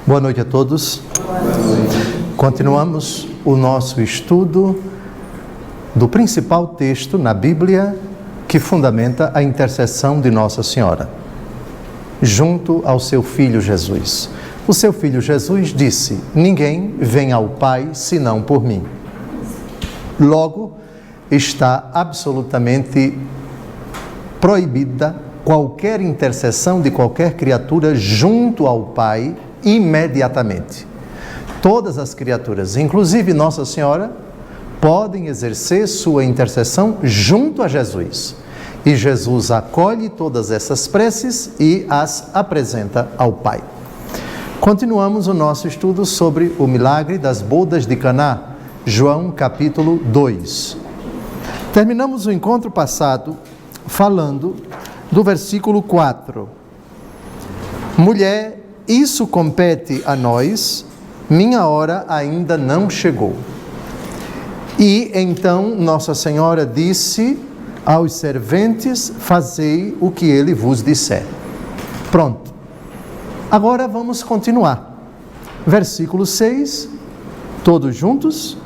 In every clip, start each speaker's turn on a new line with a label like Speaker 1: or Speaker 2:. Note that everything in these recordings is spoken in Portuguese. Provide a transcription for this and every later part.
Speaker 1: Boa noite a todos. Continuamos o nosso estudo do principal texto na Bíblia que fundamenta a intercessão de Nossa Senhora, junto ao seu Filho Jesus. O seu Filho Jesus disse: ninguém vem ao Pai senão por mim. Logo, está absolutamente proibida qualquer intercessão de qualquer criatura junto ao Pai imediatamente. Todas as criaturas, inclusive Nossa Senhora, podem exercer sua intercessão junto a Jesus. E Jesus acolhe todas essas preces e as apresenta ao Pai. Continuamos o nosso estudo sobre o milagre das bodas de Caná, João capítulo 2. Terminamos o encontro passado falando do versículo 4. Mulher, isso compete a nós, minha hora ainda não chegou. E então Nossa Senhora disse aos serventes: fazei o que ele vos disser. Pronto. Agora vamos continuar. Versículo 6, todos juntos.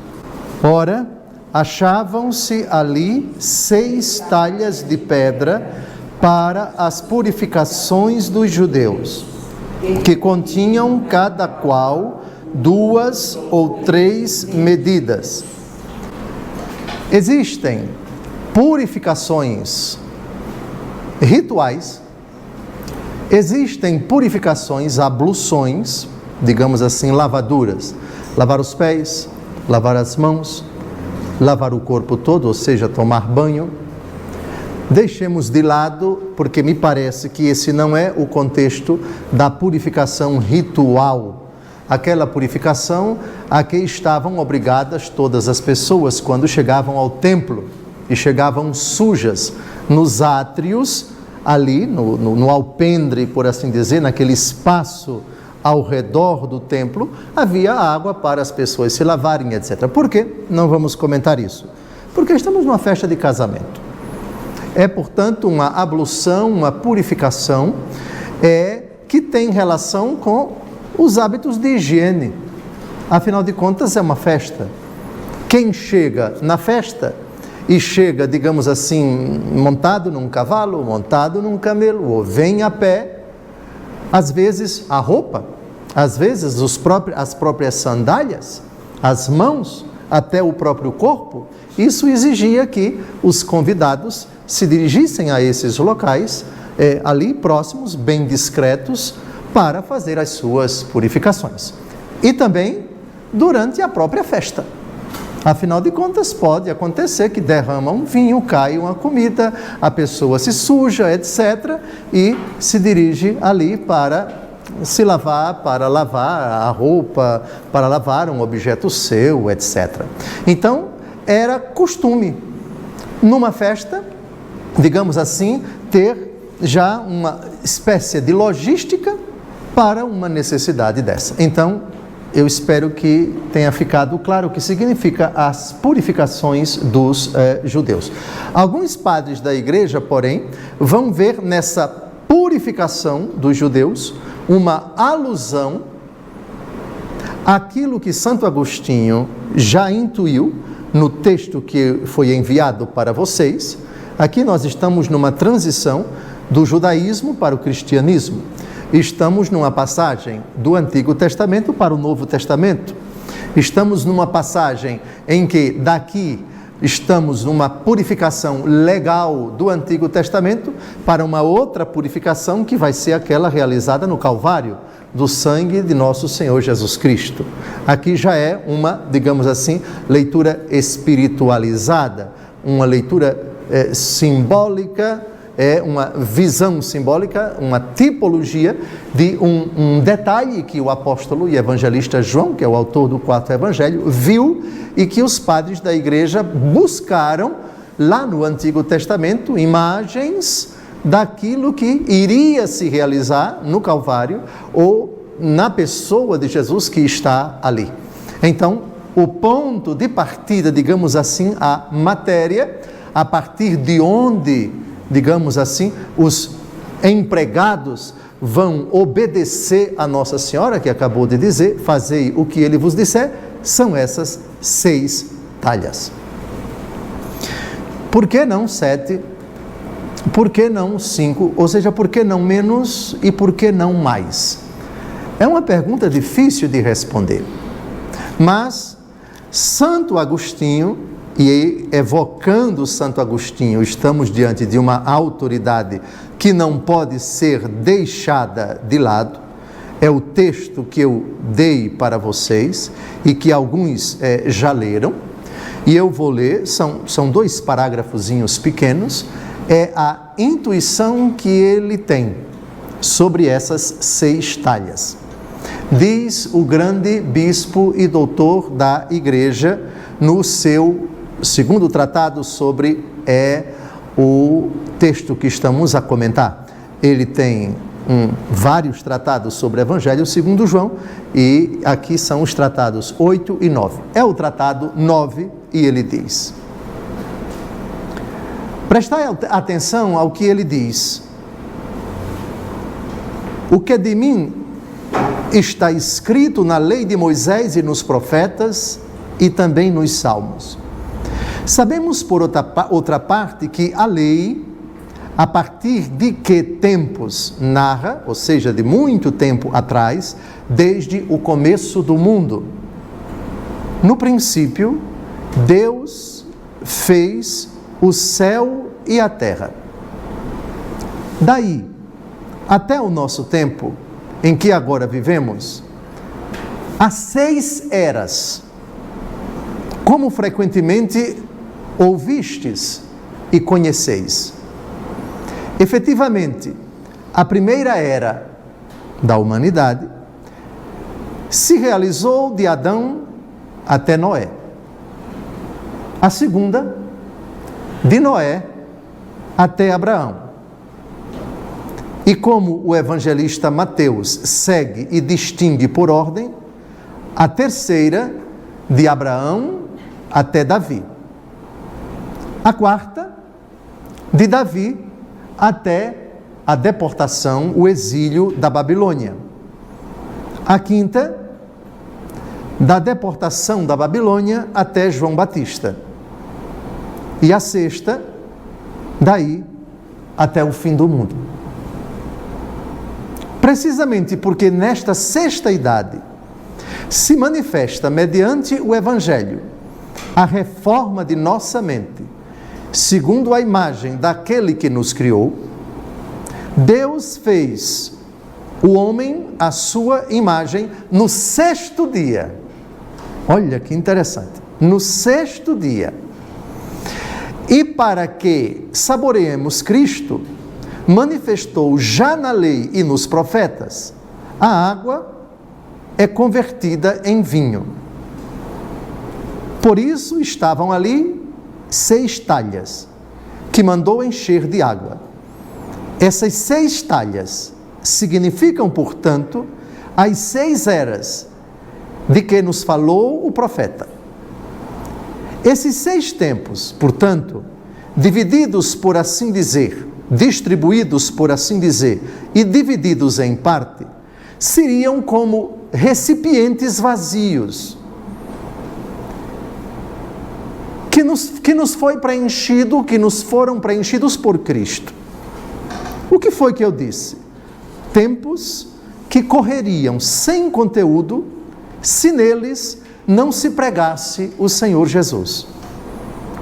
Speaker 1: Ora, achavam-se ali 6 talhas de pedra para as purificações dos judeus, que continham cada qual 2 ou 3 medidas. Existem purificações rituais, existem purificações, abluções, digamos assim, lavaduras. Lavar os pés, lavar as mãos, lavar o corpo todo, ou seja, tomar banho. Deixemos de lado, porque me parece que esse não é o contexto da purificação ritual. Aquela purificação a que estavam obrigadas todas as pessoas quando chegavam ao templo e chegavam sujas nos átrios, ali no alpendre, por assim dizer, naquele espaço ao redor do templo, havia água para as pessoas se lavarem, etc. Por que não vamos comentar isso? Porque estamos numa festa de casamento. É, portanto, uma ablução, uma purificação que tem relação com os hábitos de higiene. Afinal de contas, é uma festa. Quem chega na festa e chega, digamos assim, montado num cavalo, montado num camelo, ou vem a pé, às vezes a roupa, às vezes as próprias sandálias, as mãos, até o próprio corpo, isso exigia que os convidados se dirigissem a esses locais, ali próximos, bem discretos, para fazer as suas purificações. E também durante a própria festa. Afinal de contas, pode acontecer que derrama um vinho, cai uma comida, a pessoa se suja, etc., e se dirige ali para se lavar, para lavar a roupa, para lavar um objeto seu, etc. Então, era costume, numa festa, digamos assim, ter já uma espécie de logística para uma necessidade dessa. Então, eu espero que tenha ficado claro o que significa as purificações dos judeus. Alguns padres da igreja, porém, vão ver nessa purificação dos judeus uma alusão àquilo que Santo Agostinho já intuiu no texto que foi enviado para vocês. Aqui nós estamos numa transição do judaísmo para o cristianismo. Estamos numa passagem do Antigo Testamento para o Novo Testamento. Estamos numa passagem em que daqui estamos numa purificação legal do Antigo Testamento para uma outra purificação que vai ser aquela realizada no Calvário, do sangue de nosso Senhor Jesus Cristo. Aqui já é uma, digamos assim, leitura espiritualizada, uma leitura simbólica, uma visão simbólica, uma tipologia de um detalhe que o apóstolo e evangelista João, que é o autor do 4º evangelho, viu e que os padres da igreja buscaram lá no Antigo Testamento, imagens daquilo que iria se realizar no Calvário ou na pessoa de Jesus que está ali. Então, o ponto de partida, digamos assim, a matéria, a partir de onde, digamos assim, os empregados vão obedecer a Nossa Senhora, que acabou de dizer, fazei o que ele vos disser, são essas 6 talhas. Por que não 7? Por que não 5? Ou seja, por que não menos e por que não mais? É uma pergunta difícil de responder. Mas Santo Agostinho, e evocando Santo Agostinho, estamos diante de uma autoridade que não pode ser deixada de lado. É o texto que eu dei para vocês e que alguns já leram. E eu vou ler, são 2 parágrafozinhos pequenos, é a intuição que ele tem sobre essas 6 talhas. Diz o grande bispo e doutor da Igreja no seu 2º tratado sobre o texto que estamos a comentar. Ele tem vários tratados sobre o Evangelho segundo João, e aqui são os tratados 8 e 9. É o tratado 9 e ele diz: prestai atenção ao que ele diz. O que de mim está escrito na lei de Moisés e nos profetas e também nos salmos. Sabemos, por outra parte, que a lei, a partir de que tempos narra, ou seja, de muito tempo atrás, desde o começo do mundo. No princípio, Deus fez o céu e a terra. Daí, até o nosso tempo, em que agora vivemos, há 6 eras, como frequentemente ouvistes e conheceis. Efetivamente, a primeira era da humanidade se realizou de Adão até Noé. A segunda, de Noé até Abraão. E como o evangelista Mateus segue e distingue por ordem, a terceira, de Abraão até Davi. A quarta, de Davi até a deportação, o exílio da Babilônia. A quinta, da deportação da Babilônia até João Batista. E a sexta, daí até o fim do mundo. Precisamente porque nesta 6ª idade se manifesta, mediante o Evangelho, a reforma de nossa mente, segundo a imagem daquele que nos criou. Deus fez o homem à sua imagem no 6º dia. Olha que interessante. No 6º dia. E para que saboreemos Cristo, manifestou já na lei e nos profetas, a água é convertida em vinho. Por isso estavam ali 6 talhas, que mandou encher de água. Essas 6 talhas significam, portanto, as 6 eras de que nos falou o profeta. Esses 6 tempos, portanto, divididos por assim dizer, distribuídos por assim dizer, e divididos em parte, seriam como recipientes vazios, que nos foi preenchido, que nos foram preenchidos por Cristo. O que foi que eu disse? Tempos que correriam sem conteúdo se neles não se pregasse o Senhor Jesus.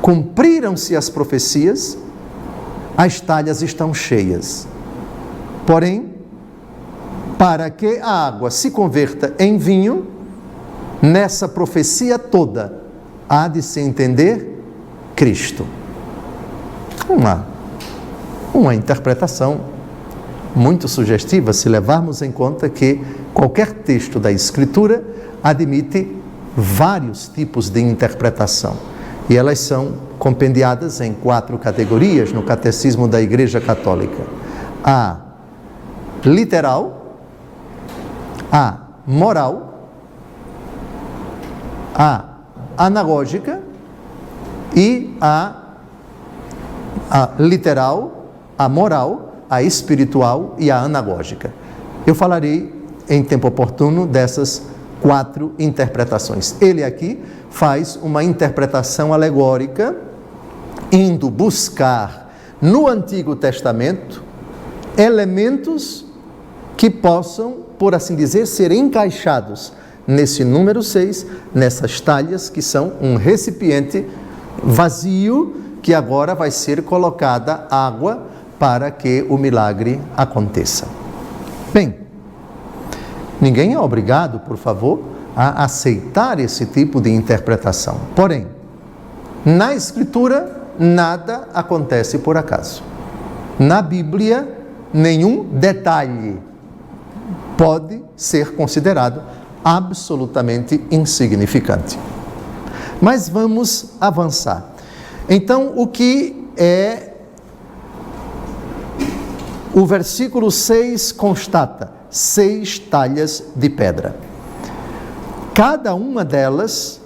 Speaker 1: Cumpriram-se as profecias, as talhas estão cheias. Porém, para que a água se converta em vinho, nessa profecia toda há de se entender Cristo. Uma interpretação muito sugestiva, se levarmos em conta que qualquer texto da Escritura admite vários tipos de interpretação. E elas são compendiadas em 4 categorias no Catecismo da Igreja Católica. A literal, a moral, a anagógica e a literal, a moral, a espiritual e a anagógica. Eu falarei em tempo oportuno dessas 4 interpretações. Ele aqui faz uma interpretação alegórica, indo buscar no Antigo Testamento elementos que possam, por assim dizer, ser encaixados nesse número 6, nessas talhas que são um recipiente vazio que agora vai ser colocada água para que o milagre aconteça. Bem, ninguém é obrigado, por favor, a aceitar esse tipo de interpretação. Porém, na Escritura, nada acontece por acaso. Na Bíblia, nenhum detalhe pode ser considerado absolutamente insignificante. Mas vamos avançar. Então, o que é o versículo 6 constata? 6 talhas de pedra. Cada uma delas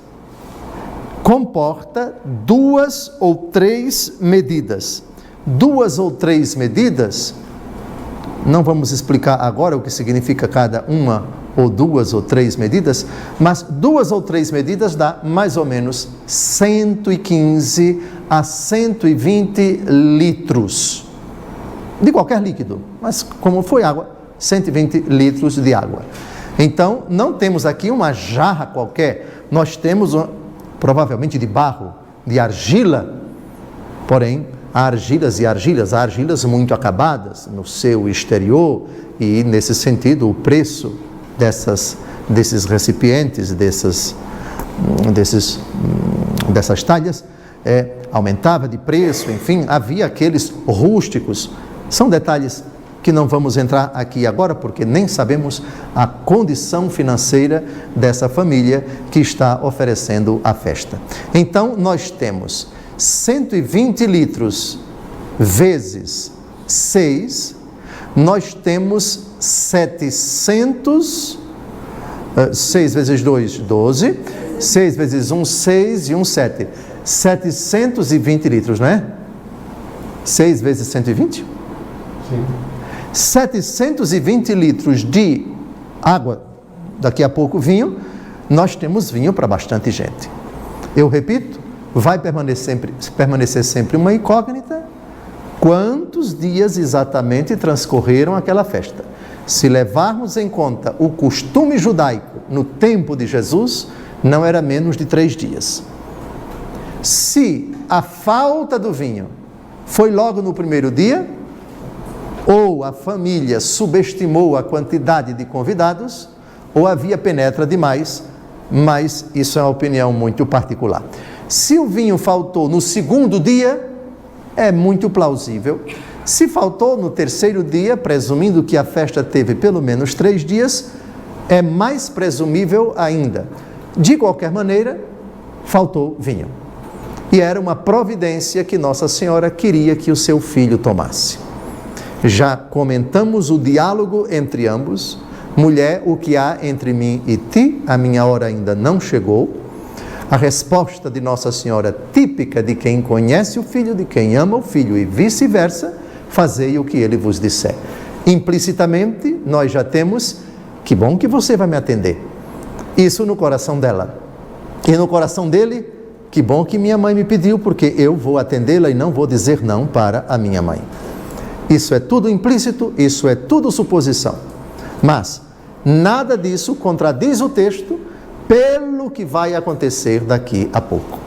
Speaker 1: comporta 2 ou 3 medidas. 2 ou 3 medidas, não vamos explicar agora o que significa cada uma ou 2 ou 3 medidas, mas 2 ou 3 medidas dá mais ou menos 115 a 120 litros de qualquer líquido, mas como foi água, 120 litros de água. Então, não temos aqui uma jarra qualquer, nós temos provavelmente de barro, de argila, porém, há argilas e argilas, há argilas muito acabadas no seu exterior, e nesse sentido o preço desses recipientes, dessas talhas, aumentava de preço, enfim, havia aqueles rústicos. São detalhes que não vamos entrar aqui agora, porque nem sabemos a condição financeira dessa família que está oferecendo a festa. Então, nós temos 120 litros vezes 6, nós temos 700, 6 vezes 2, 12, 6 vezes 1, 6 e 1, 7. 720 litros, não é? 6 vezes 120? Sim. 720 litros de água, daqui a pouco vinho, nós temos vinho para bastante gente. Eu repito, vai permanecer sempre uma incógnita, quantos dias exatamente transcorreram aquela festa. Se levarmos em conta o costume judaico no tempo de Jesus, não era menos de 3 dias. Se a falta do vinho foi logo no primeiro dia, ou a família subestimou a quantidade de convidados, ou havia penetra demais, mas isso é uma opinião muito particular. Se o vinho faltou no segundo dia, é muito plausível. Se faltou no terceiro dia, presumindo que a festa teve pelo menos 3 dias, é mais presumível ainda. De qualquer maneira, faltou vinho. E era uma providência que Nossa Senhora queria que o seu filho tomasse. Já comentamos o diálogo entre ambos. Mulher, o que há entre mim e ti? A minha hora ainda não chegou. A resposta de Nossa Senhora, típica de quem conhece o Filho, de quem ama o Filho, e vice-versa, fazei o que ele vos disser. Implicitamente, nós já temos, que bom que você vai me atender. Isso no coração dela. E no coração dele, que bom que minha mãe me pediu, porque eu vou atendê-la e não vou dizer não para a minha mãe. Isso é tudo implícito, isso é tudo suposição. Mas nada disso contradiz o texto, pelo que vai acontecer daqui a pouco.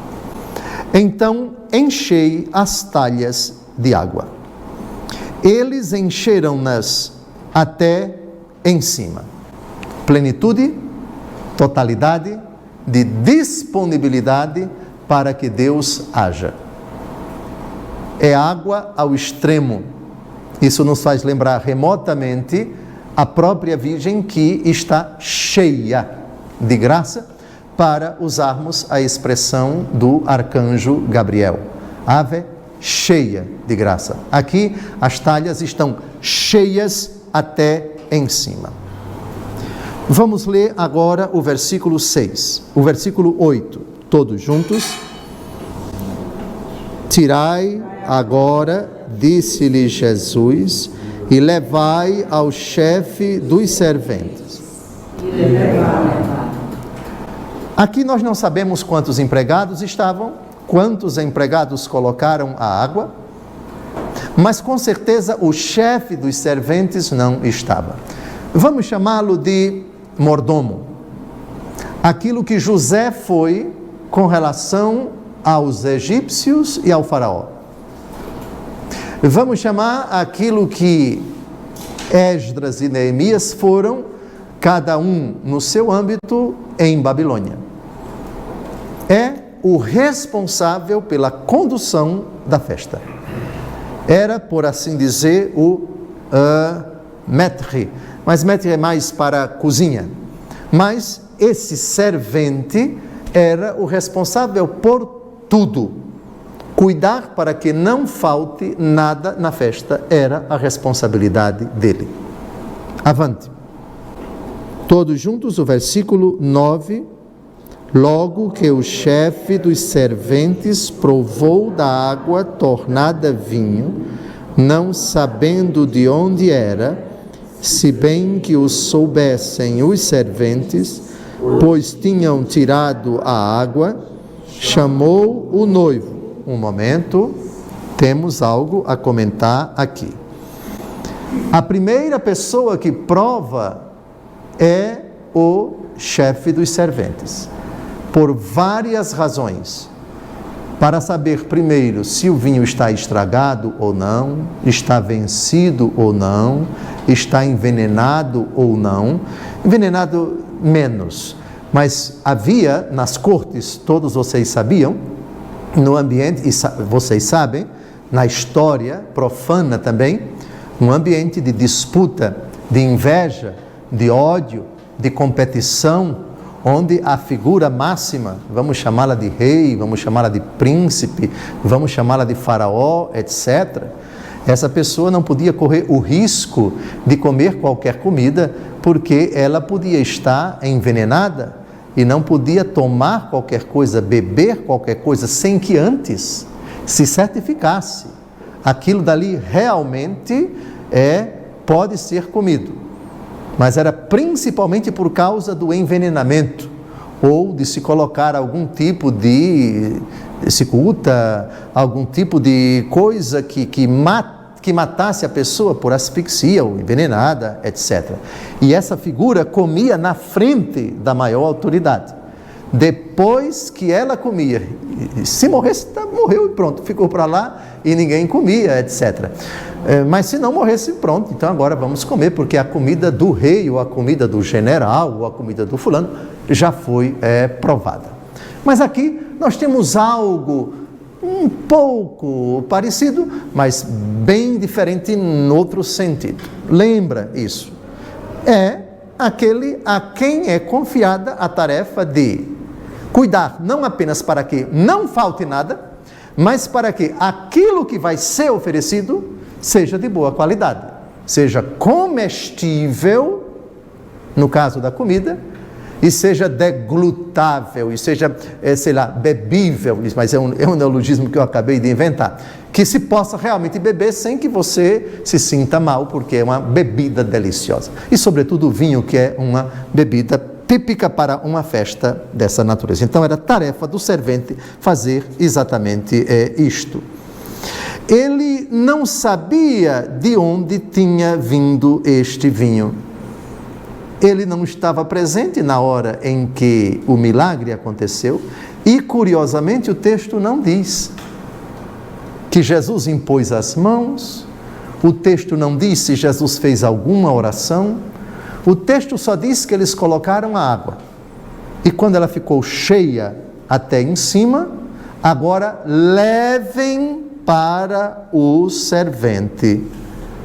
Speaker 1: Então, enchei as talhas de água. Eles encheram-nas até em cima. Plenitude, totalidade de disponibilidade para que Deus haja. É água ao extremo. Isso nos faz lembrar remotamente a própria Virgem que está cheia de graça, para usarmos a expressão do arcanjo Gabriel. Ave cheia de graça. Aqui as talhas estão cheias até em cima. Vamos ler agora o versículo 6, o versículo 8, todos juntos. Tirai agora, disse-lhe Jesus, e levai ao chefe dos serventes. Aqui nós não sabemos quantos empregados estavam, quantos empregados colocaram a água, mas com certeza o chefe dos serventes não estava. Vamos chamá-lo de mordomo. Aquilo que José foi com relação aos egípcios e ao faraó. Vamos chamar aquilo que Esdras e Neemias foram, cada um no seu âmbito, em Babilônia. É o responsável pela condução da festa. Era, por assim dizer, o maître, mas maître é mais para a cozinha. Mas esse servente era o responsável por tudo. Cuidar para que não falte nada na festa era a responsabilidade dele. Avante. Todos juntos, o versículo 9. Logo que o chefe dos serventes provou da água tornada vinho, não sabendo de onde era, se bem que o soubessem os serventes, pois tinham tirado a água, chamou o noivo. Um momento, temos algo a comentar aqui. A primeira pessoa que prova é o chefe dos serventes, por várias razões. Para saber primeiro se o vinho está estragado ou não, está vencido ou não, está envenenado ou não. Envenenado menos, mas havia nas cortes, todos vocês sabiam, no ambiente, e vocês sabem, na história profana também, um ambiente de disputa, de inveja, de ódio, de competição, onde a figura máxima, vamos chamá-la de rei, vamos chamá-la de príncipe, vamos chamá-la de faraó, etc., essa pessoa não podia correr o risco de comer qualquer comida, porque ela podia estar envenenada e não podia tomar qualquer coisa, beber qualquer coisa, sem que antes se certificasse. Aquilo dali realmente pode ser comido. Mas era principalmente por causa do envenenamento, ou de se colocar algum tipo de cicuta, algum tipo de coisa que matasse a pessoa por asfixia ou envenenada, etc. E essa figura comia na frente da maior autoridade. Depois que ela comia, se morresse, morreu e pronto, ficou para lá e ninguém comia, etc. Mas se não morresse, pronto, então agora vamos comer, porque a comida do rei, ou a comida do general, ou a comida do fulano, já foi provada. Mas aqui nós temos algo um pouco parecido, mas bem diferente em outro sentido. Lembra isso? É aquele a quem é confiada a tarefa de cuidar, não apenas para que não falte nada, mas para que aquilo que vai ser oferecido seja de boa qualidade, seja comestível, no caso da comida, e seja deglutável, e seja, bebível, mas é um neologismo que eu acabei de inventar, que se possa realmente beber sem que você se sinta mal, porque é uma bebida deliciosa. E, sobretudo, o vinho, que é uma bebida típica para uma festa dessa natureza. Então, era tarefa do servente fazer exatamente isto. Ele não sabia de onde tinha vindo este vinho. Ele não estava presente na hora em que o milagre aconteceu e, curiosamente, o texto não diz que Jesus impôs as mãos, o texto não diz se Jesus fez alguma oração, o texto só diz que eles colocaram a água. E quando ela ficou cheia até em cima, agora levem para o servente.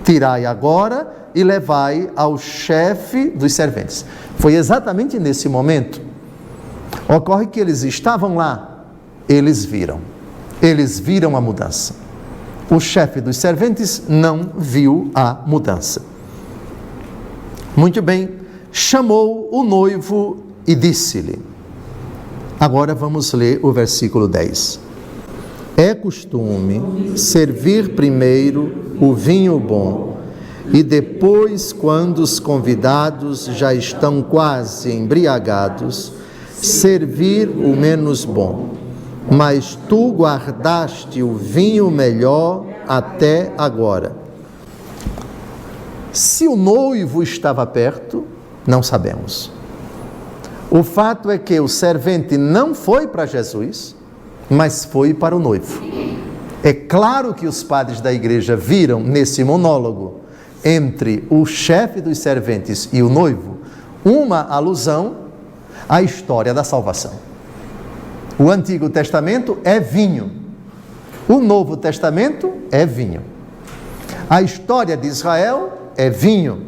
Speaker 1: Tirai agora e levai ao chefe dos serventes. Foi exatamente nesse momento. Ocorre que eles estavam lá, eles viram a mudança. O chefe dos serventes não viu a mudança. Muito bem, chamou o noivo e disse-lhe. Agora vamos ler o versículo 10. É costume servir primeiro o vinho bom, e depois, quando os convidados já estão quase embriagados, servir o menos bom. Mas tu guardaste o vinho melhor até agora. Se o noivo estava perto, não sabemos. O fato é que o servente não foi para Jesus, mas foi para o noivo. É claro que os padres da igreja viram nesse monólogo entre o chefe dos serventes e o noivo uma alusão à história da salvação. O Antigo Testamento é vinho, o Novo Testamento é vinho. A história de Israel é vinho.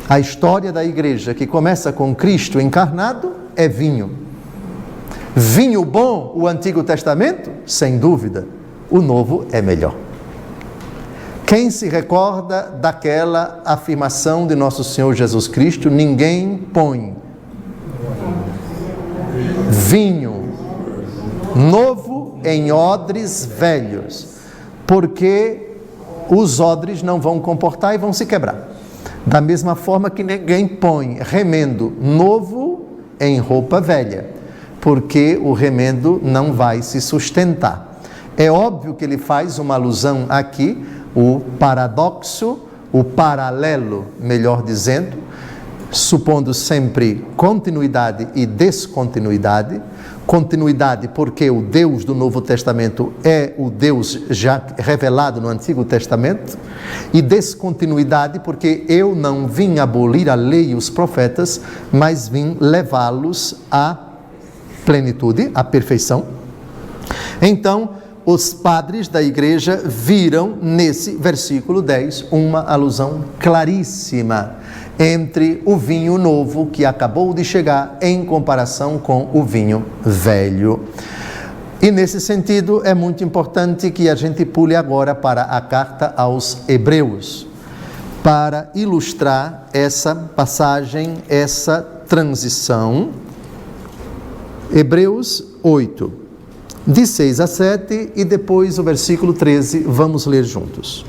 Speaker 1: A história da igreja, que começa com Cristo encarnado, é vinho. Vinho bom, o Antigo Testamento? Sem dúvida. O Novo é melhor. Quem se recorda daquela afirmação de nosso Senhor Jesus Cristo? Ninguém põe vinho novo em odres velhos, porque os odres não vão comportar e vão se quebrar. Da mesma forma que ninguém põe remendo novo em roupa velha, porque o remendo não vai se sustentar. É óbvio que ele faz uma alusão aqui, o paradoxo, o paralelo, melhor dizendo, supondo sempre continuidade e descontinuidade. Continuidade porque o Deus do Novo Testamento é o Deus já revelado no Antigo Testamento, e descontinuidade porque eu não vim abolir a lei e os profetas, mas vim levá-los à plenitude, à perfeição. Então, os padres da igreja viram nesse versículo 10 uma alusão claríssima entre o vinho novo que acabou de chegar em comparação com o vinho velho. E nesse sentido é muito importante que a gente pule agora para a carta aos Hebreus, para ilustrar essa passagem, essa transição. Hebreus 8, de 6 a 7, e depois o versículo 13, vamos ler juntos.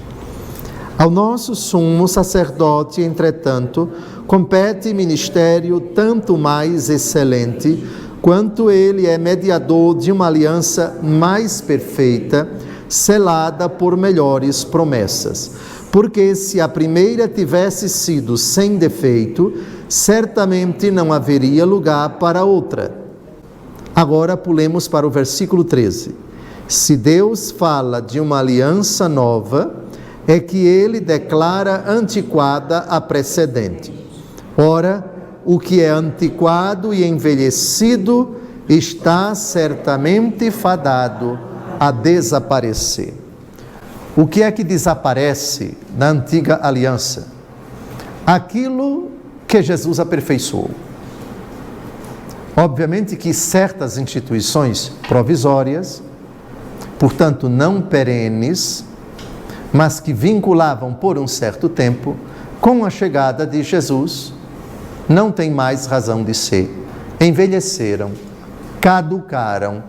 Speaker 1: Ao nosso sumo sacerdote, entretanto, compete ministério tanto mais excelente, quanto ele é mediador de uma aliança mais perfeita, selada por melhores promessas. Porque se a primeira tivesse sido sem defeito, certamente não haveria lugar para outra. Agora pulemos para o versículo 13. Se Deus fala de uma aliança nova, é que ele declara antiquada a precedente. Ora, o que é antiquado e envelhecido está certamente fadado a desaparecer. O que é que desaparece na antiga aliança? Aquilo que Jesus aperfeiçoou. Obviamente que certas instituições provisórias, portanto não perenes, mas que vinculavam por um certo tempo, com a chegada de Jesus, não tem mais razão de ser. Envelheceram, caducaram.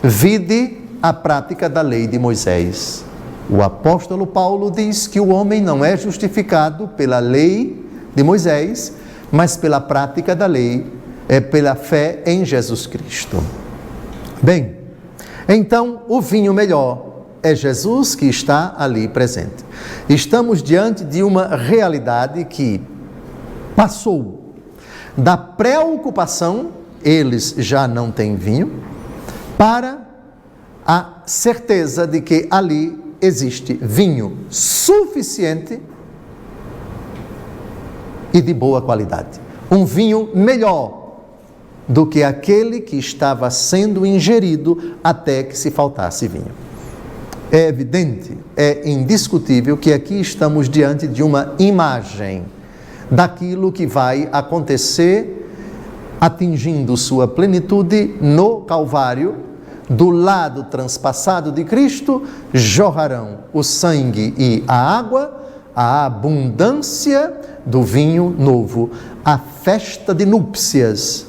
Speaker 1: Vide a prática da lei de Moisés. O apóstolo Paulo diz que o homem não é justificado pela lei de Moisés, mas pela prática da lei, pela fé em Jesus Cristo. Bem, então o vinho melhor é Jesus que está ali presente. Estamos diante de uma realidade que passou da preocupação, eles já não têm vinho, para a certeza de que ali existe vinho suficiente e de boa qualidade. Um vinho melhor do que aquele que estava sendo ingerido até que se faltasse vinho. É evidente, é indiscutível que aqui estamos diante de uma imagem daquilo que vai acontecer atingindo sua plenitude no Calvário. Do lado transpassado de Cristo jorrarão o sangue e a água, a abundância do vinho novo, a festa de núpcias,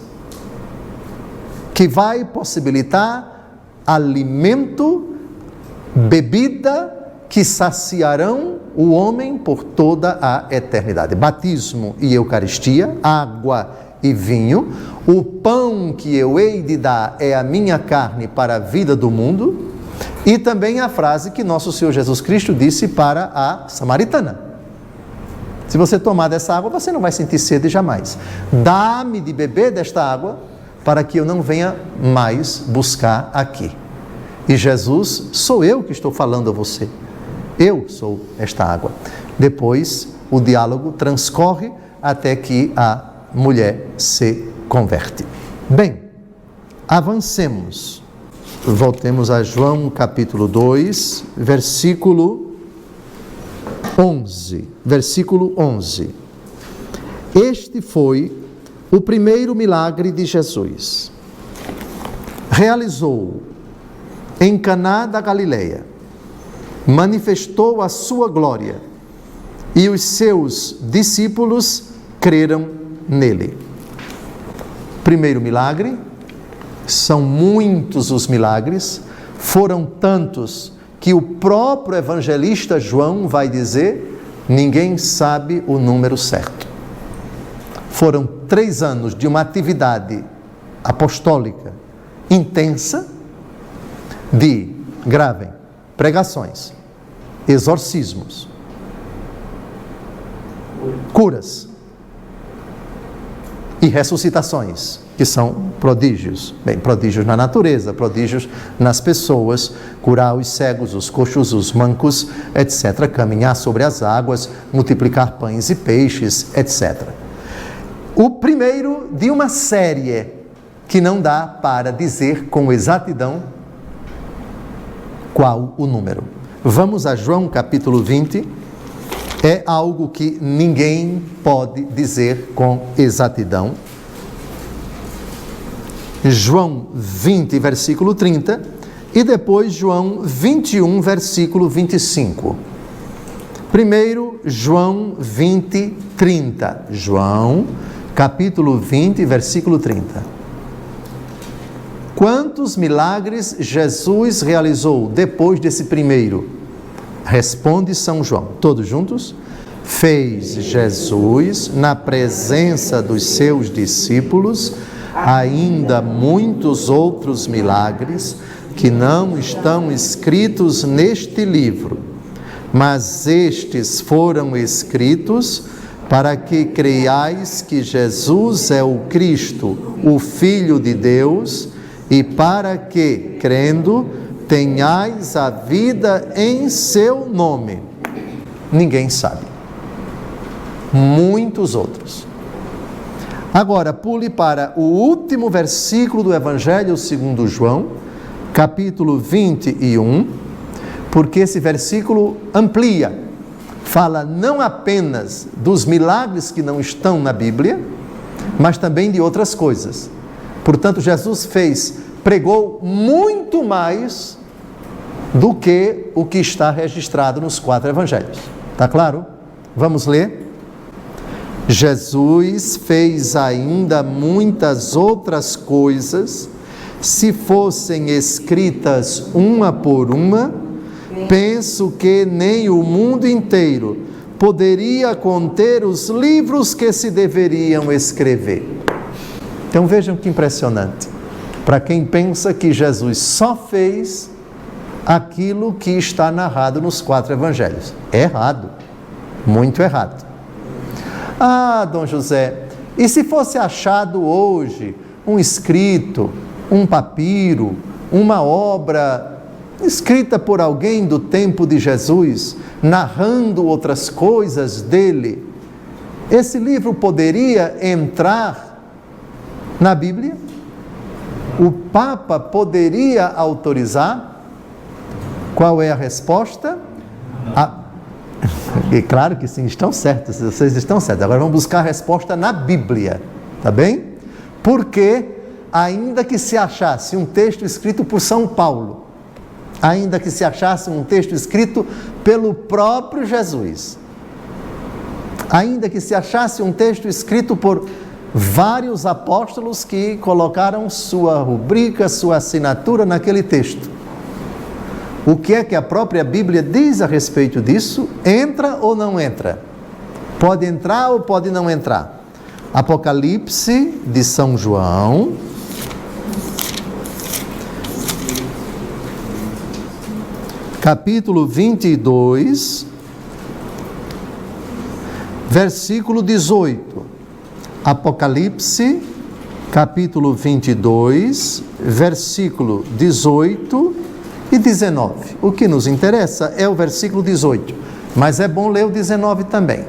Speaker 1: que vai possibilitar alimento, bebida que saciarão o homem por toda a eternidade. Batismo e Eucaristia, água e vinho. O pão que eu hei de dar é a minha carne para a vida do mundo. E também a frase que nosso Senhor Jesus Cristo disse para a samaritana: se você tomar dessa água, você não vai sentir sede jamais. Dá-me de beber desta água, para que eu não venha mais buscar aqui. E Jesus, sou eu que estou falando a você. Eu sou esta água. Depois, o diálogo transcorre até que a mulher se converte. Bem, avancemos. Voltemos a João capítulo 2, versículo 11. Versículo 11. Este foi o primeiro milagre de Jesus. Realizou em Caná da Galileia, manifestou a sua glória e os seus discípulos creram nele. Primeiro milagre. São muitos os milagres, foram tantos que o próprio evangelista João vai dizer: ninguém sabe o número certo. Foram 3 anos de uma atividade apostólica intensa, de, gravem, pregações, exorcismos, curas e ressuscitações, que são prodígios. Bem, prodígios na natureza, prodígios nas pessoas, curar os cegos, os coxos, os mancos, etc. Caminhar sobre as águas, multiplicar pães e peixes, etc. O primeiro de uma série que não dá para dizer com exatidão qual o número. Vamos a João capítulo 20. É algo que ninguém pode dizer com exatidão. João 20, versículo 30, e depois João 21, versículo 25. Primeiro, João 20, 30. João, capítulo 20, versículo 30. Quantos milagres Jesus realizou depois desse primeiro? Responde São João. Todos juntos? Fez Jesus, na presença dos seus discípulos, ainda muitos outros milagres que não estão escritos neste livro, mas estes foram escritos para que creiais que Jesus é o Cristo, o Filho de Deus, e para que, crendo, tenhais a vida em seu nome. Ninguém sabe. Muitos outros. Agora, pule para o último versículo do Evangelho segundo João, capítulo 21, porque esse versículo amplia, fala não apenas dos milagres que não estão na Bíblia, mas também de outras coisas. Portanto, Jesus pregou muito mais do que o que está registrado nos 4 evangelhos. Está claro? Vamos ler? Jesus fez ainda muitas outras coisas, se fossem escritas uma por uma, penso que nem o mundo inteiro poderia conter os livros que se deveriam escrever. Então vejam que impressionante. Para quem pensa que Jesus só fez aquilo que está narrado nos 4 evangelhos. É errado. Muito errado. Ah, Dom José, e se fosse achado hoje um escrito, um papiro, uma obra escrita por alguém do tempo de Jesus, narrando outras coisas dele, esse livro poderia entrar na Bíblia? O Papa poderia autorizar? Qual é a resposta? E claro que sim, estão certos, vocês estão certos. Agora vamos buscar a resposta na Bíblia, tá bem? Porque, ainda que se achasse um texto escrito por São Paulo, ainda que se achasse um texto escrito pelo próprio Jesus, ainda que se achasse um texto escrito por vários apóstolos que colocaram sua rubrica, sua assinatura naquele texto, O que é que a própria Bíblia diz a respeito disso? Entra ou não entra? Pode entrar ou pode não entrar? Apocalipse de São João, capítulo 22, versículo 18. Apocalipse, capítulo 22, versículo 18 e 19. O que nos interessa é o versículo 18, mas é bom ler o 19 também.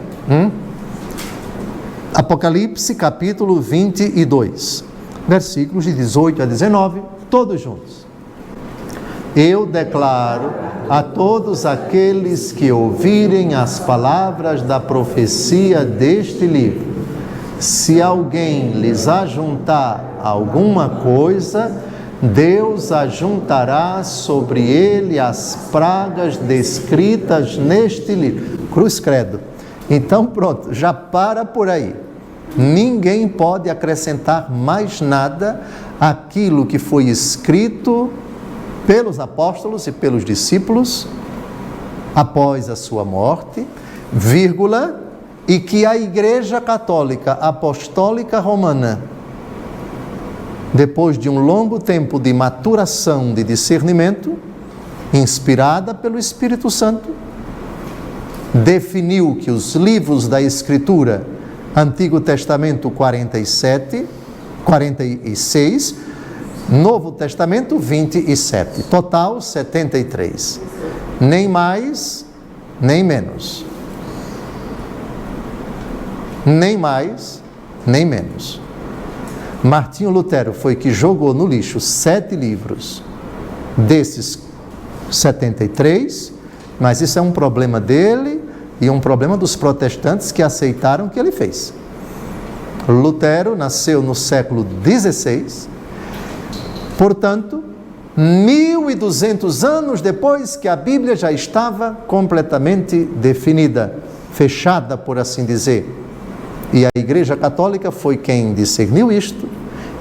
Speaker 1: Apocalipse, capítulo 22, versículos de 18 a 19, todos juntos. Eu declaro a todos aqueles que ouvirem as palavras da profecia deste livro: se alguém lhes ajuntar alguma coisa, Deus ajuntará sobre ele as pragas descritas neste livro. Cruz credo. Então pronto, já para por aí. Ninguém pode acrescentar mais nada àquilo que foi escrito pelos apóstolos e pelos discípulos após a sua morte, vírgula, e que a Igreja Católica Apostólica Romana, depois de um longo tempo de maturação de discernimento, inspirada pelo Espírito Santo, definiu que os livros da Escritura, Antigo Testamento 47, 46, Novo Testamento 27, total 73, nem mais, nem menos. Nem mais, nem menos. Martinho Lutero foi que jogou no lixo 7 livros desses 73, mas isso é um problema dele e um problema dos protestantes que aceitaram o que ele fez. Lutero nasceu no século XVI, portanto, 1200 anos depois que a Bíblia já estava completamente definida, fechada, por assim dizer. E a Igreja Católica foi quem discerniu isto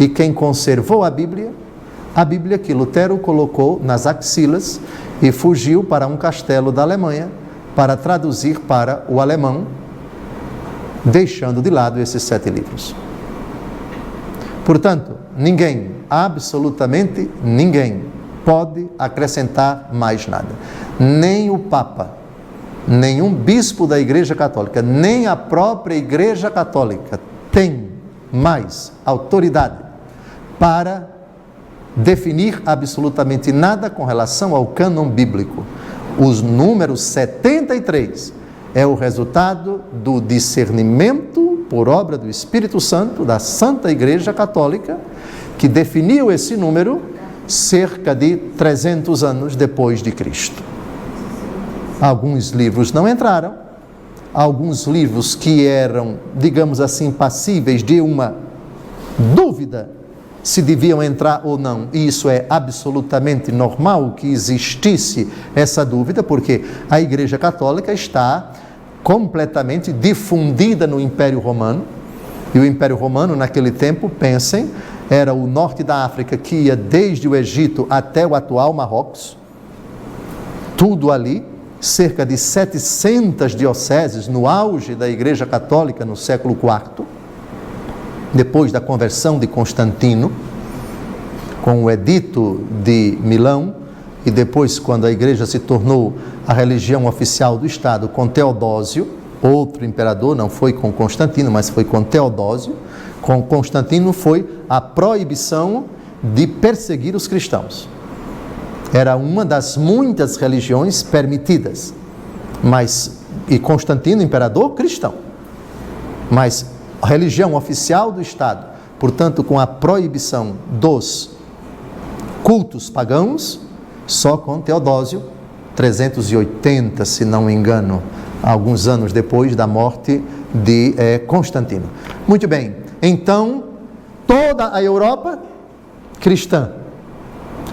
Speaker 1: e quem conservou a Bíblia que Lutero colocou nas axilas e fugiu para um castelo da Alemanha para traduzir para o alemão, deixando de lado esses 7 livros. Portanto, ninguém, absolutamente ninguém, pode acrescentar mais nada. Nem o Papa, nenhum bispo da Igreja Católica, nem a própria Igreja Católica tem mais autoridade para definir absolutamente nada com relação ao cânon bíblico. Os números 73 é o resultado do discernimento por obra do Espírito Santo da Santa Igreja Católica, que definiu esse número cerca de 300 anos depois de Cristo. Alguns livros não entraram, alguns livros que eram, digamos assim, passíveis de uma dúvida se deviam entrar ou não, e isso é absolutamente normal que existisse essa dúvida, porque a Igreja Católica está completamente difundida no Império Romano, e o Império Romano naquele tempo, pensem, era o norte da África que ia desde o Egito até o atual Marrocos, tudo ali, cerca de 700 dioceses no auge da Igreja Católica no século IV, depois da conversão de Constantino, com o Edito de Milão, e depois quando a Igreja se tornou a religião oficial do Estado com Teodósio, outro imperador, não foi com Constantino, mas foi com Teodósio. Com Constantino foi a proibição de perseguir os cristãos. Era uma das muitas religiões permitidas, e Constantino, imperador cristão, mas a religião oficial do Estado, portanto, com a proibição dos cultos pagãos, só com Teodósio, 380, se não me engano, alguns anos depois da morte de Constantino. Muito bem, então, toda a Europa cristã,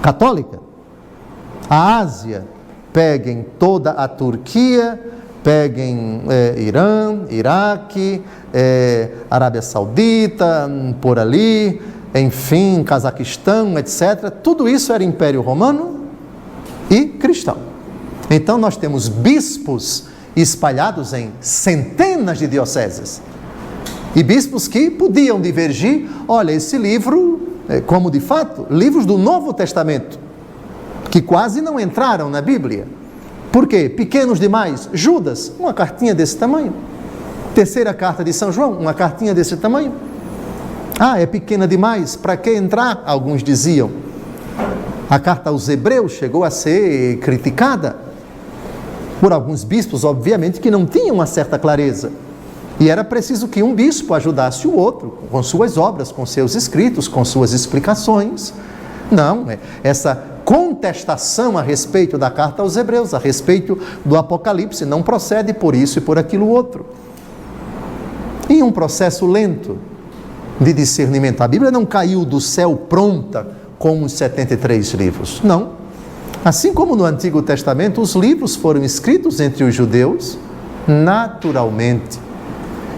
Speaker 1: católica, a Ásia, peguem toda a Turquia, peguem Irã, Iraque, Arábia Saudita, por ali, enfim, Cazaquistão, etc. Tudo isso era Império Romano? e cristão. Então nós temos bispos espalhados em centenas de dioceses. E bispos que podiam divergir, olha, esse livro, como de fato, livros do Novo Testamento, que quase não entraram na Bíblia. Por quê? Pequenos demais. Judas, uma cartinha desse tamanho. Terceira carta de São João, uma cartinha desse tamanho. Ah, é pequena demais, para que entrar? Alguns diziam. A carta aos Hebreus chegou a ser criticada por alguns bispos, obviamente, que não tinham uma certa clareza. E era preciso que um bispo ajudasse o outro, com suas obras, com seus escritos, com suas explicações. Não, essa contestação a respeito da carta aos Hebreus, a respeito do Apocalipse, não procede por isso e por aquilo outro. Em um processo lento de discernimento. A Bíblia não caiu do céu pronta com os 73 livros, não. Assim como no Antigo Testamento, os livros foram escritos entre os judeus naturalmente.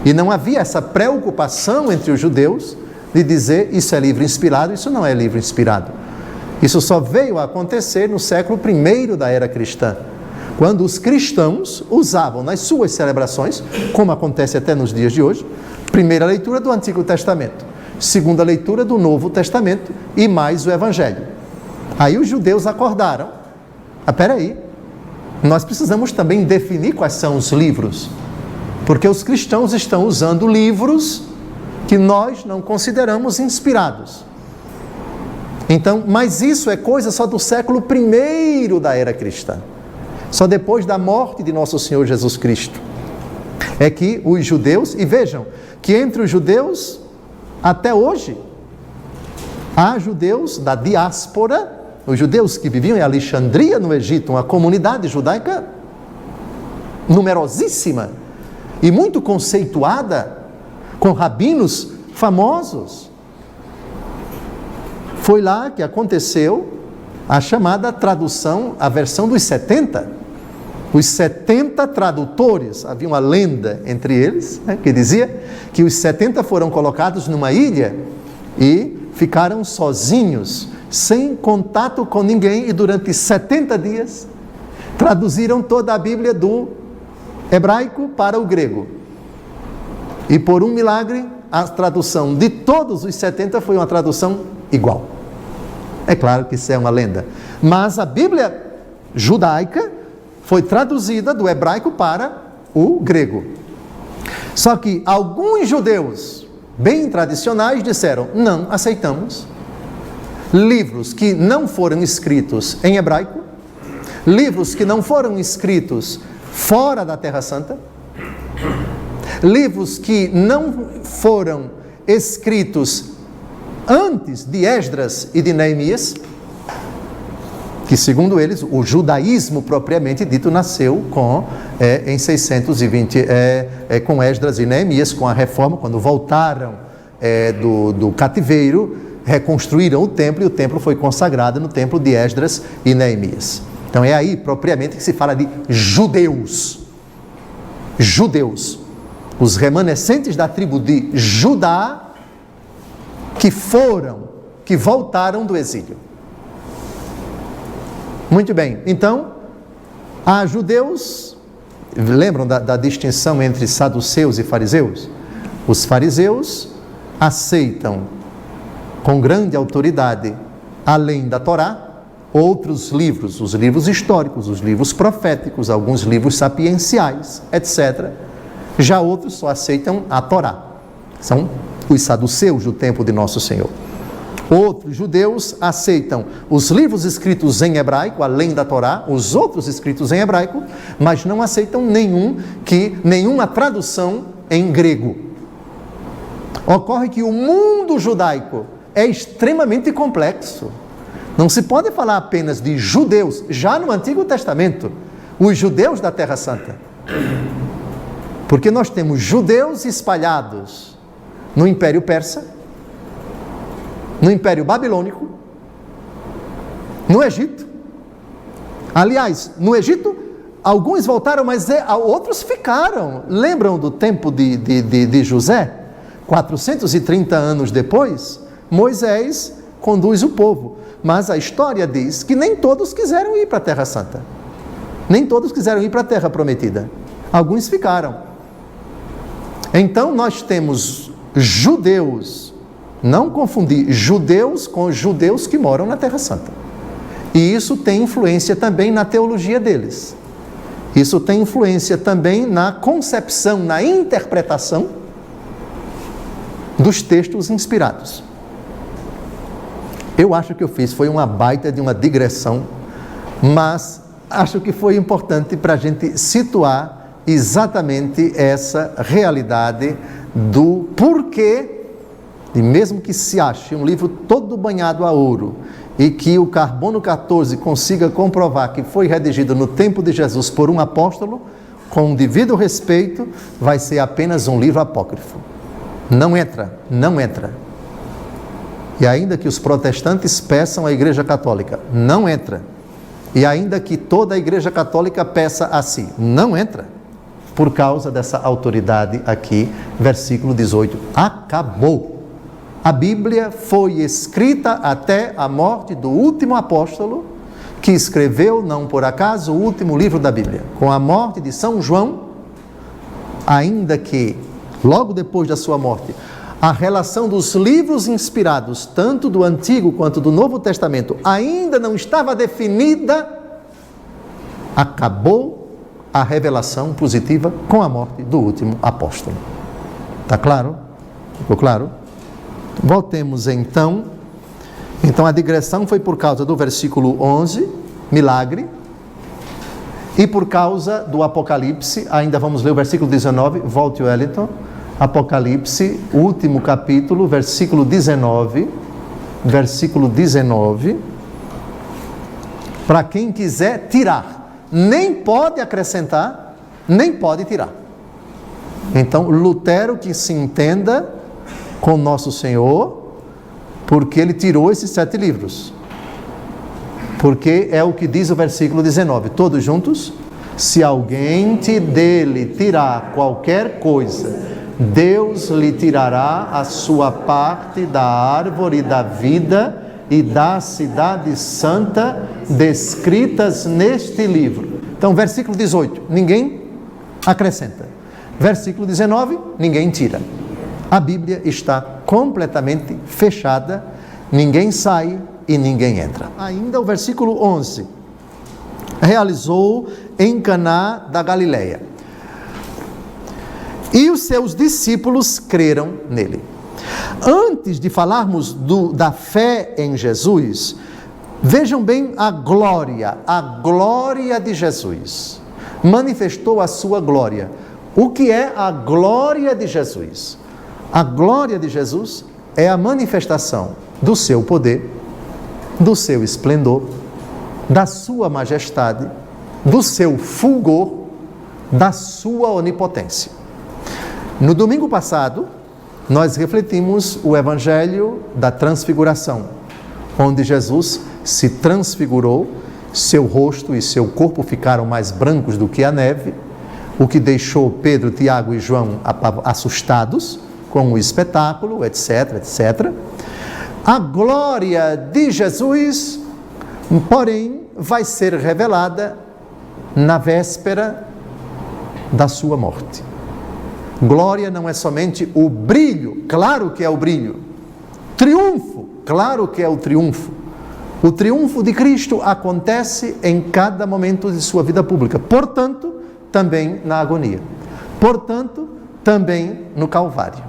Speaker 1: E não havia essa preocupação entre os judeus de dizer isso é livro inspirado, isso não é livro inspirado. Isso só veio a acontecer no século I da era cristã, quando os cristãos usavam nas suas celebrações, como acontece até nos dias de hoje, primeira leitura do Antigo Testamento, segunda leitura do Novo Testamento e mais o Evangelho. Aí os judeus acordaram, espera aí, nós precisamos também definir quais são os livros, porque os cristãos estão usando livros que nós não consideramos inspirados. Então, mas isso é coisa só do século I da era cristã. Só depois da morte de nosso Senhor Jesus Cristo é que os judeus, e vejam que entre os judeus, até hoje, há judeus da diáspora, os judeus que viviam em Alexandria, no Egito, uma comunidade judaica numerosíssima e muito conceituada, com rabinos famosos. Foi lá que aconteceu a chamada tradução, a versão dos 70. Os 70 tradutores, havia uma lenda entre eles, que dizia que os 70 foram colocados numa ilha e ficaram sozinhos, sem contato com ninguém, e durante 70 dias traduziram toda a Bíblia do hebraico para o grego. E por um milagre, a tradução de todos os 70 foi uma tradução igual. É claro que isso é uma lenda, mas a Bíblia judaica foi traduzida do hebraico para o grego. Só que alguns judeus bem tradicionais disseram, não aceitamos livros que não foram escritos em hebraico, livros que não foram escritos fora da Terra Santa, livros que não foram escritos antes de Esdras e de Neemias, que segundo eles, o judaísmo propriamente dito nasceu em 620, com Esdras e Neemias, com a reforma, quando voltaram do cativeiro, reconstruíram o templo, e o templo foi consagrado no templo de Esdras e Neemias. Então é aí propriamente que se fala de judeus. Judeus. Os remanescentes da tribo de Judá que voltaram do exílio. Muito bem, então, há judeus, lembram da distinção entre saduceus e fariseus? Os fariseus aceitam com grande autoridade, além da Torá, outros livros, os livros históricos, os livros proféticos, alguns livros sapienciais, etc. Já outros só aceitam a Torá. São os saduceus do tempo de Nosso Senhor. Outros judeus aceitam os livros escritos em hebraico, além da Torá, os outros escritos em hebraico, mas não aceitam nenhuma tradução em grego. Ocorre que o mundo judaico é extremamente complexo. Não se pode falar apenas de judeus, já no Antigo Testamento, os judeus da Terra Santa. Porque nós temos judeus espalhados no Império Persa, no Império Babilônico, no Egito. Aliás, no Egito, alguns voltaram, mas outros ficaram. Lembram do tempo de José? 430 anos depois, Moisés conduz o povo. Mas a história diz que nem todos quiseram ir para a Terra Santa. Nem todos quiseram ir para a Terra Prometida. Alguns ficaram. Então nós temos judeus, não confundir judeus com judeus que moram na Terra Santa. E isso tem influência também na teologia deles. Isso tem influência também na concepção, na interpretação dos textos inspirados. Eu acho que eu fiz, foi uma baita de uma digressão, mas acho que foi importante para a gente situar exatamente essa realidade do porquê, e mesmo que se ache um livro todo banhado a ouro, e que o Carbono 14 consiga comprovar que foi redigido no tempo de Jesus por um apóstolo, com um devido respeito, vai ser apenas um livro apócrifo. Não entra. E ainda que os protestantes peçam à Igreja Católica, não entra. E ainda que toda a Igreja Católica peça a si, não entra. Por causa dessa autoridade aqui, versículo 18. Acabou. A Bíblia foi escrita até a morte do último apóstolo, que escreveu, não por acaso, o último livro da Bíblia. Com a morte de São João, ainda que, logo depois da sua morte, a relação dos livros inspirados, tanto do Antigo quanto do Novo Testamento, ainda não estava definida, acabou a revelação positiva com a morte do último apóstolo. Está claro? Ficou claro? Voltemos então. Então a digressão foi por causa do versículo 11, milagre, e por causa do Apocalipse. Ainda vamos ler o versículo 19, volte Wellington. Apocalipse, último capítulo, versículo 19, para quem quiser tirar, nem pode acrescentar, nem pode tirar. Então, Lutero que se entenda com Nosso Senhor, porque ele tirou esses 7 livros. Porque é o que diz o versículo 19, todos juntos? Se alguém dele tirar qualquer coisa, Deus lhe tirará a sua parte da árvore da vida e da cidade santa descritas neste livro. Então, versículo 18, ninguém acrescenta. Versículo 19, ninguém tira. A Bíblia está completamente fechada, ninguém sai e ninguém entra. Ainda o versículo 11, realizou em Caná da Galileia. E os seus discípulos creram nele. Antes de falarmos da fé em Jesus, vejam bem a glória de Jesus. Manifestou a sua glória. O que é a glória de Jesus? A glória de Jesus é a manifestação do seu poder, do seu esplendor, da sua majestade, do seu fulgor, da sua onipotência. No domingo passado, nós refletimos o Evangelho da Transfiguração, onde Jesus se transfigurou, seu rosto e seu corpo ficaram mais brancos do que a neve, o que deixou Pedro, Tiago e João assustados com o espetáculo, etc, etc. A glória de Jesus, porém, vai ser revelada na véspera da sua morte. Glória não é somente o brilho, claro que é o brilho. Triunfo, claro que é o triunfo. O triunfo de Cristo acontece em cada momento de sua vida pública. Portanto, também na agonia. Portanto, também no Calvário.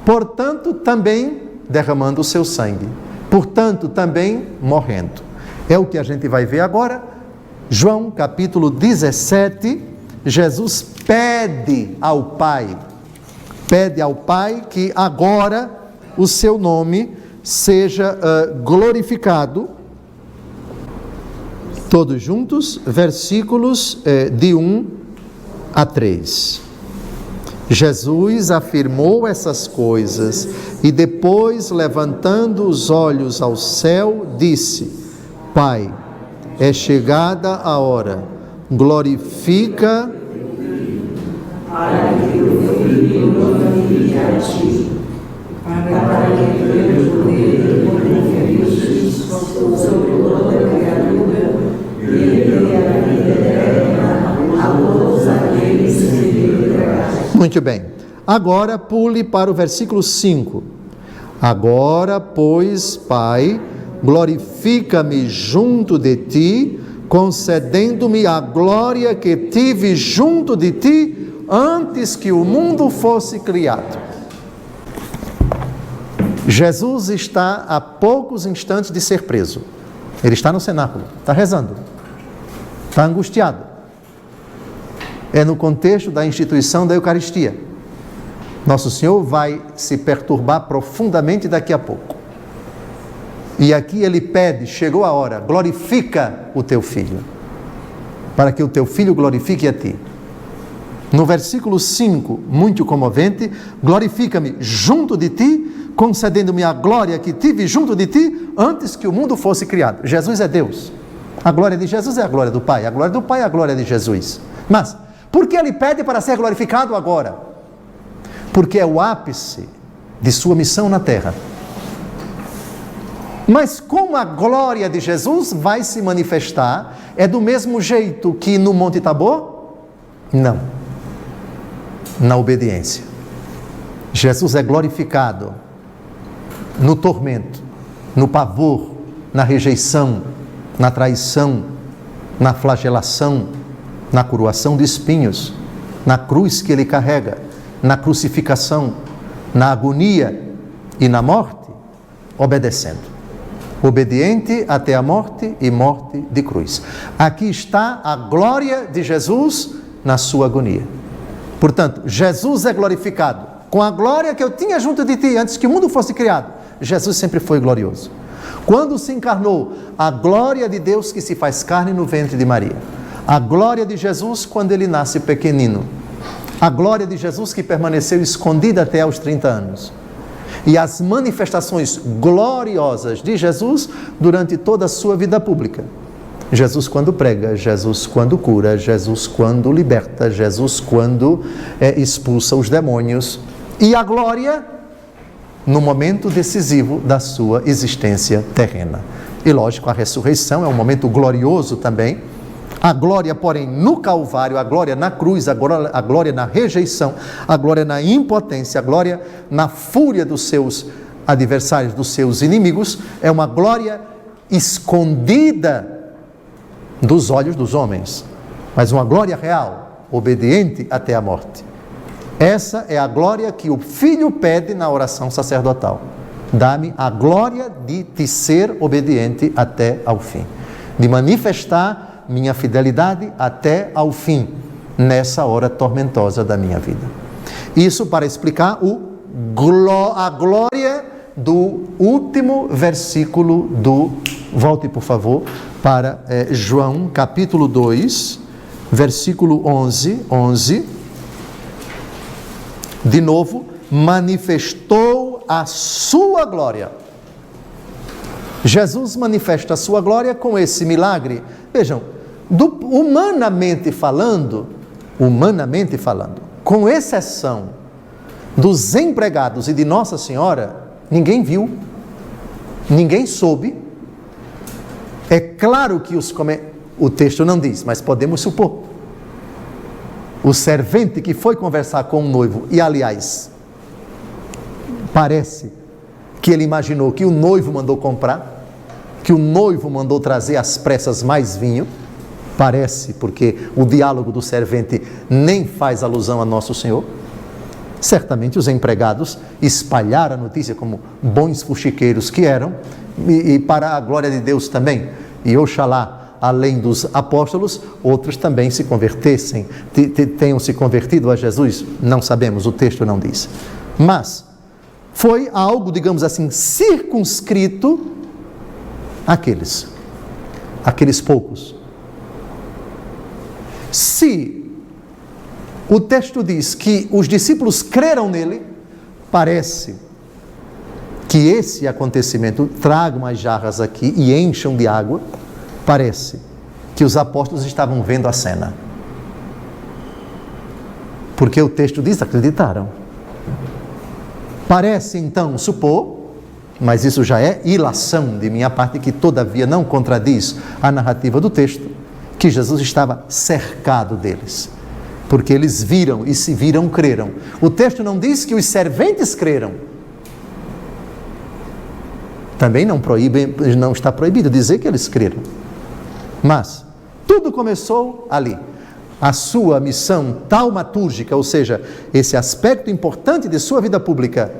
Speaker 1: Portanto, também derramando o seu sangue. Portanto, também morrendo. É o que a gente vai ver agora. João capítulo 17, Jesus pede ao Pai que agora o seu nome seja glorificado. Todos juntos, versículos de 1 a 3. Jesus afirmou essas coisas e depois, levantando os olhos ao céu, disse: Pai, é chegada a hora, glorifica para que o Filho glorifique a ti, para que o teu poder glorifique os
Speaker 2: sobre toda criatura, e a vida eterna a todos aqueles que lhe entregaste.
Speaker 1: Muito bem. Agora pule para o versículo 5. Agora, pois, Pai, glorifica-me junto de ti, concedendo-me a glória que tive junto de ti antes que o mundo fosse criado. Jesus está a poucos instantes de ser preso. Ele está no cenáculo, está rezando, está angustiado. É no contexto da instituição da Eucaristia. Nosso Senhor vai se perturbar profundamente daqui a pouco. E aqui ele pede, chegou a hora, glorifica o teu filho, para que o teu filho glorifique a ti. No versículo 5, muito comovente, glorifica-me junto de ti, concedendo-me a glória que tive junto de ti, antes que o mundo fosse criado. Jesus é Deus. A glória de Jesus é a glória do Pai. A glória do Pai é a glória de Jesus. Mas, por que ele pede para ser glorificado agora? Porque é o ápice de sua missão na terra. Mas como a glória de Jesus vai se manifestar, é do mesmo jeito que no Monte Tabor? Não. Na obediência. Jesus é glorificado no tormento, no pavor, na rejeição, na traição, na flagelação, na coroação de espinhos, na cruz que ele carrega, na crucificação, na agonia e na morte, obedecendo. Obediente até a morte e morte de cruz. Aqui está a glória de Jesus na sua agonia. Portanto, Jesus é glorificado com a glória que eu tinha junto de ti antes que o mundo fosse criado. Jesus sempre foi glorioso. Quando se encarnou, a glória de Deus que se faz carne no ventre de Maria. A glória de Jesus quando ele nasce pequenino. A glória de Jesus que permaneceu escondida até aos 30 anos. E as manifestações gloriosas de Jesus durante toda a sua vida pública. Jesus quando prega, Jesus quando cura, Jesus quando liberta, Jesus quando expulsa os demônios. E a glória no momento decisivo da sua existência terrena. E lógico, a ressurreição é um momento glorioso também. A glória, porém, no Calvário, a glória na cruz, a glória na rejeição, a glória na impotência, a glória na fúria dos seus adversários, dos seus inimigos, é uma glória escondida dos olhos dos homens, mas uma glória real, obediente até a morte. Essa é a glória que o Filho pede na oração sacerdotal. Dá-me a glória de te ser obediente até ao fim, de manifestar minha fidelidade até ao fim, nessa hora tormentosa da minha vida. Isso para explicar a glória do último versículo volte por favor, para João capítulo 2, versículo 11, de novo, manifestou a sua glória. Jesus manifesta a sua glória com esse milagre. Vejam, humanamente falando, com exceção dos empregados e de Nossa Senhora, ninguém viu, ninguém soube. É claro que o texto não diz, mas podemos supor. O servente que foi conversar com o noivo, e aliás, parece que ele imaginou que o noivo mandou comprar, que o noivo mandou trazer às pressas mais vinho, parece, porque o diálogo do servente nem faz alusão a Nosso Senhor. Certamente os empregados espalharam a notícia como bons fuxiqueiros que eram, e para a glória de Deus também, e oxalá, além dos apóstolos, outros também se convertessem, tenham se convertido a Jesus, não sabemos, o texto não diz. Mas foi algo, digamos assim, circunscrito àqueles poucos. Se o texto diz que os discípulos creram nele, parece que esse acontecimento, tragam as jarras aqui e encham de água, parece que os apóstolos estavam vendo a cena. Porque o texto diz, acreditaram. Parece então supor mas isso já é ilação de minha parte, que todavia não contradiz a narrativa do texto, que Jesus estava cercado deles, porque eles viram e se viram, creram. O texto não diz que os serventes creram. Também não está proibido dizer que eles creram. Mas tudo começou ali. A sua missão taumatúrgica, ou seja, esse aspecto importante de sua vida pública,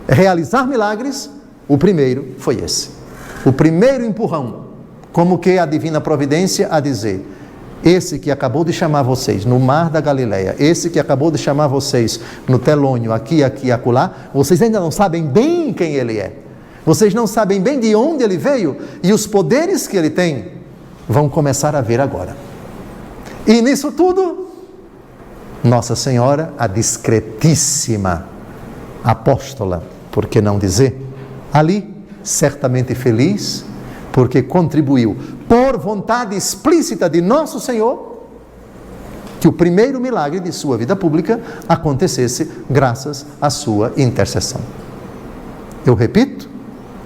Speaker 1: realizar milagres, o primeiro foi esse. O primeiro empurrão, como que a divina providência a dizer: esse que acabou de chamar vocês no mar da Galileia, esse que acabou de chamar vocês no telônio, aqui e acolá, vocês ainda não sabem bem quem ele é. Vocês não sabem bem de onde ele veio e os poderes que ele tem, vão começar a ver agora. E nisso tudo, Nossa Senhora, a discretíssima apóstola, por que não dizer, ali, certamente feliz, porque contribuiu, por vontade explícita de Nosso Senhor, que o primeiro milagre de sua vida pública acontecesse graças à sua intercessão. Eu repito,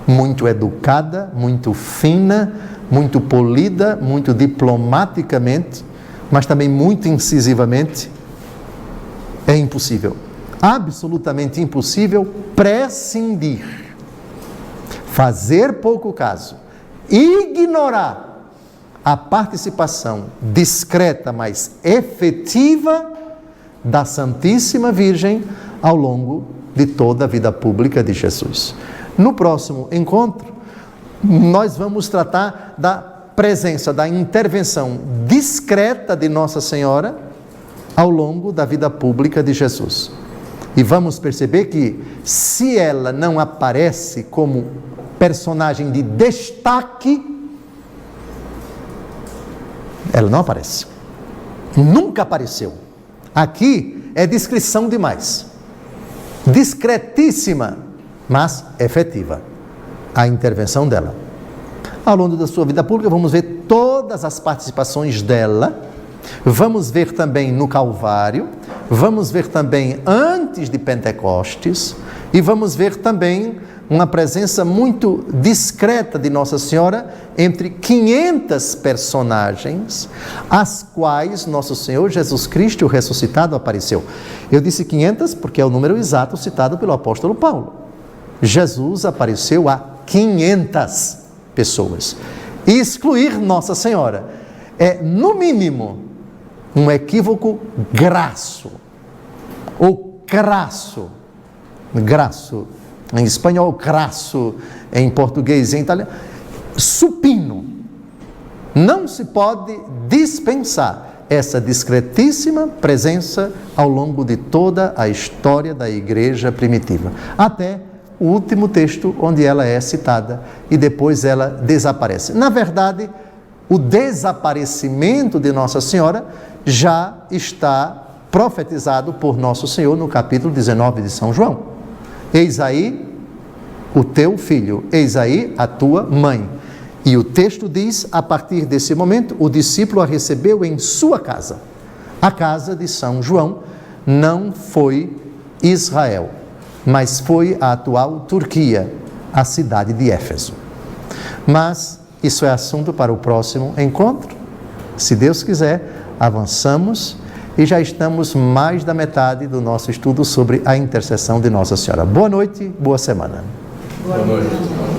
Speaker 1: muito educada, muito fina, muito polida, muito diplomaticamente, mas também muito incisivamente, é impossível, absolutamente impossível prescindir, fazer pouco caso, ignorar a participação discreta, mas efetiva da Santíssima Virgem ao longo de toda a vida pública de Jesus. No próximo encontro, nós vamos tratar da presença, da intervenção discreta de Nossa Senhora ao longo da vida pública de Jesus. E vamos perceber que, se ela não aparece como personagem de destaque, ela não aparece. Nunca apareceu. Aqui é discrição demais. Discretíssima, mas efetiva a intervenção dela. Ao longo da sua vida pública, vamos ver todas as participações dela, vamos ver também no Calvário, vamos ver também antes de Pentecostes, e vamos ver também uma presença muito discreta de Nossa Senhora entre 500 personagens, às quais Nosso Senhor Jesus Cristo, o ressuscitado, apareceu. Eu disse 500 porque é o número exato citado pelo apóstolo Paulo. Jesus apareceu a 500 pessoas. E excluir Nossa Senhora é, no mínimo, um equívoco grasso, ou crasso, grasso em espanhol, crasso em português e em italiano, supino. Não se pode dispensar essa discretíssima presença ao longo de toda a história da igreja primitiva, até o último texto onde ela é citada e depois ela desaparece. Na verdade, o desaparecimento de Nossa Senhora já está profetizado por Nosso Senhor no capítulo 19 de São João. Eis aí o teu filho, eis aí a tua mãe. E o texto diz, a partir desse momento, o discípulo a recebeu em sua casa. A casa de São João não foi Israel, mas foi a atual Turquia, a cidade de Éfeso. Mas isso é assunto para o próximo encontro. Se Deus quiser, avançamos e já estamos mais da metade do nosso estudo sobre a intercessão de Nossa Senhora. Boa noite, boa semana.
Speaker 2: Boa noite.